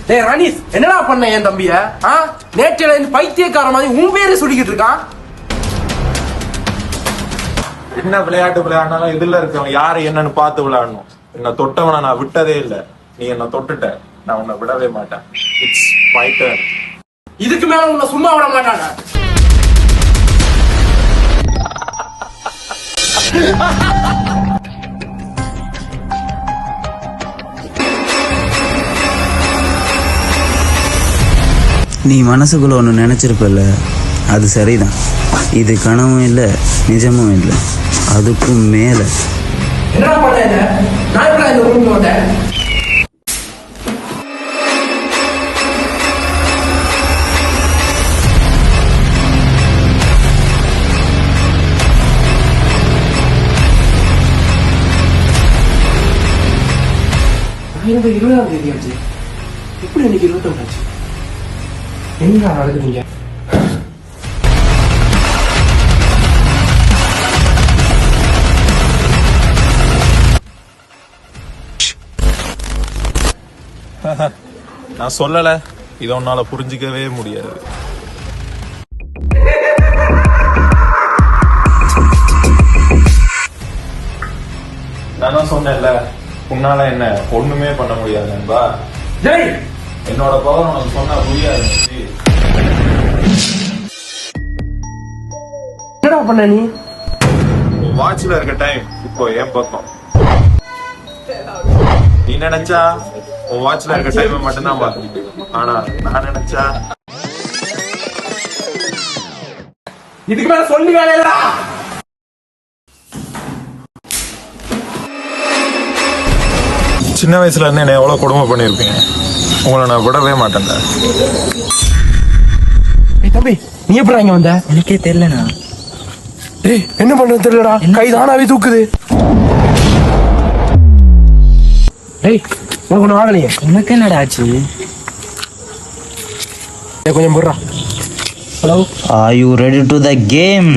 டேய் ரனீஸ், என்னடா பண்ண என் தம்பிய? நேற்றில இருந்து பைத்தியக்கார மாதிரி உன் பேரு சொல்லிக்கிட்டு இருக்கான். என்ன விளையாட்டு விளையாடினாலும் இதுல இருக்கவன் யாரு என்னன்னு பார்த்து விளையாடணும். என்ன தொட்டவனை நான் விட்டதே இல்லை. நீ என்ன தொட்டுட்ட, நான் உன்னை விடவே மாட்டேன். It's my turn. இதுக்கு மேல உன்னை சும்மா விட மாட்டாங்க. நீ மனசுக்குள்ள ஒன்று நினைச்சிருப்பல, அது சரிதான். இது கனவும் இல்லை, நிஜமும் இல்லை, அதுக்கும் மேல. என்னடா பண்ண என்ன? நான் எப்படா இந்த ரூமுக்கு வந்தேன்? இந்த 20ஆம் தேதி ஆச்சு. எப்படி இன்னைக்கு 21 ஆச்சு? எங்க நடக்குதுங்க? நான் சொல்லல, இதை உன்னால புரிஞ்சிக்கவே முடியாது. நான் தான் சொன்னேன்ல, உன்னால என்ன ஒண்ணுமே பண்ண முடியாது நண்பா. ஜெய், என்னோட பவர் உனக்கு சொன்னா புரியாது. என்னடா பண்ண நீ? வாட்ச்ல இருக்க டைம் இப்போ என் பக்கம். நீ நினைச்சா உன் வாட்ச்ல இருக்க டைம் மட்டும்தான் பார்க்க முடியும். ஆனா நான் நினைச்சா இதுக்கு மேல சொல்லி வேலையா? சின்ன வயசுல இருந்து என்ன எவ்வளவு கொடுமை பண்ணிருப்பீங்க. உங்களை நான் விடவே மாட்டேன்டா. தம்பி, நீ எப்படா இங்க வந்த? எனக்கே தெரியலண்ணா. டேய், என்ன பண்றது தெரியலடா. கை தானாவே தூக்குது. டேய், உனக்கு ஒண்ணு ஆகலையே? உனக்கு என்னடா ஆச்சு? கொஞ்சம் போடுறா. Hello, Are you ready to the game?